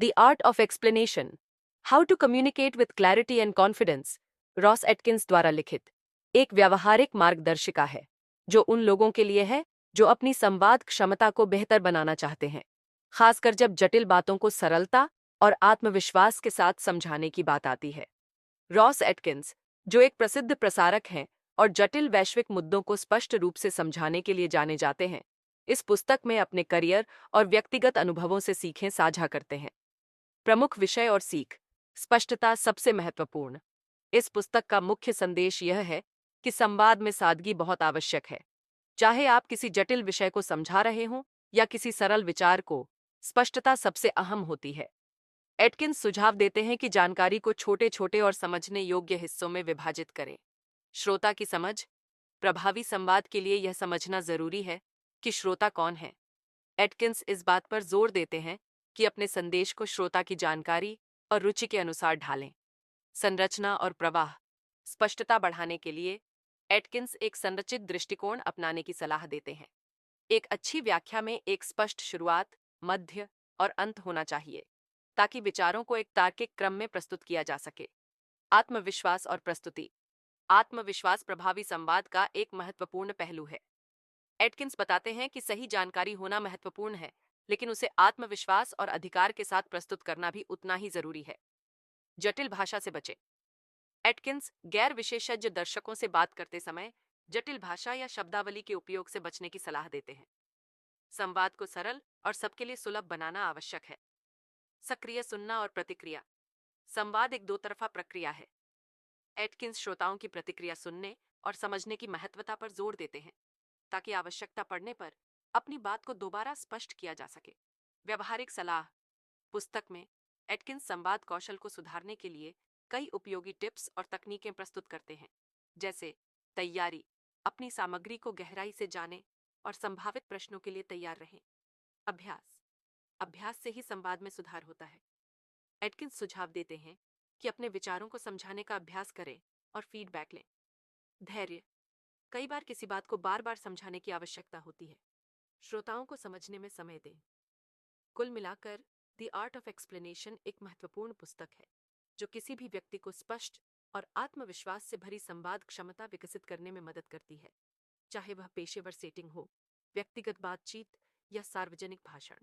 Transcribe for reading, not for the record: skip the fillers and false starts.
The art of explanation, how to communicate with clarity and confidence, Ross Atkins द्वारा लिखित एक व्यावहारिक मार्गदर्शिका है जो उन लोगों के लिए है जो अपनी संवाद क्षमता को बेहतर बनाना चाहते हैं, खासकर जब जटिल बातों को सरलता और आत्मविश्वास के साथ समझाने की बात आती है। रॉस एटकिंस, जो एक प्रसिद्ध प्रसारक हैं और जटिल वैश्विक मुद्दों को स्पष्ट रूप से समझाने के लिए जाने जाते हैं, इस पुस्तक में अपने करियर और व्यक्तिगत अनुभवों से सीखें साझा करते हैं। प्रमुख विषय और सीख। स्पष्टता सबसे महत्वपूर्ण। इस पुस्तक का मुख्य संदेश यह है कि संवाद में सादगी बहुत आवश्यक है। चाहे आप किसी जटिल विषय को समझा रहे हों या किसी सरल विचार को, स्पष्टता सबसे अहम होती है। एटकिंस सुझाव देते हैं कि जानकारी को छोटे छोटे और समझने योग्य हिस्सों में विभाजित करें। श्रोता की समझ। प्रभावी संवाद के लिए यह समझना जरूरी है कि श्रोता कौन है। एटकिंस इस बात पर जोर देते हैं कि अपने संदेश को श्रोता की जानकारी और रुचि के अनुसार ढालें। संरचना और प्रवाह। स्पष्टता बढ़ाने के लिए एटकिंस एक संरचित दृष्टिकोण अपनाने की सलाह देते हैं। एक अच्छी व्याख्या में एक स्पष्ट शुरुआत, मध्य और अंत होना चाहिए ताकि विचारों को एक तार्किक क्रम में प्रस्तुत किया जा सके। आत्मविश्वास और प्रस्तुति। आत्मविश्वास प्रभावी संवाद का एक महत्वपूर्ण पहलू है। एटकिंस बताते हैं कि सही जानकारी होना महत्वपूर्ण है, लेकिन उसे आत्मविश्वास और अधिकार के साथ प्रस्तुत करना भी उतना ही जरूरी है। जटिल भाषा से बचें। एटकिंस गैर विशेषज्ञ दर्शकों से बात करते समय जटिल भाषा या शब्दावली के उपयोग से बचने की सलाह देते हैं। संवाद को सरल और सबके लिए सुलभ बनाना आवश्यक है। सक्रिय सुनना और प्रतिक्रिया। संवाद एक दो तरफा प्रक्रिया है। एटकिंस श्रोताओं की प्रतिक्रिया सुनने और समझने की महत्वता पर जोर देते हैं ताकि आवश्यकता पड़ने पर अपनी बात को दोबारा स्पष्ट किया जा सके। व्यवहारिक सलाह। पुस्तक में एटकिंस संवाद कौशल को सुधारने के लिए कई उपयोगी टिप्स और तकनीकें प्रस्तुत करते हैं, जैसे तैयारी। अपनी सामग्री को गहराई से जानें और संभावित प्रश्नों के लिए तैयार रहें। अभ्यास। अभ्यास से ही संवाद में सुधार होता है। एटकिंस सुझाव देते हैं कि अपने विचारों को समझाने का अभ्यास करें और फीडबैक लें। धैर्य। कई बार किसी बात को बार बार समझाने की आवश्यकता होती है। श्रोताओं को समझने में समय दें। कुल मिलाकर द आर्ट ऑफ एक्सप्लेनेशन एक महत्वपूर्ण पुस्तक है जो किसी भी व्यक्ति को स्पष्ट और आत्मविश्वास से भरी संवाद क्षमता विकसित करने में मदद करती है, चाहे वह पेशेवर सेटिंग हो, व्यक्तिगत बातचीत या सार्वजनिक भाषण।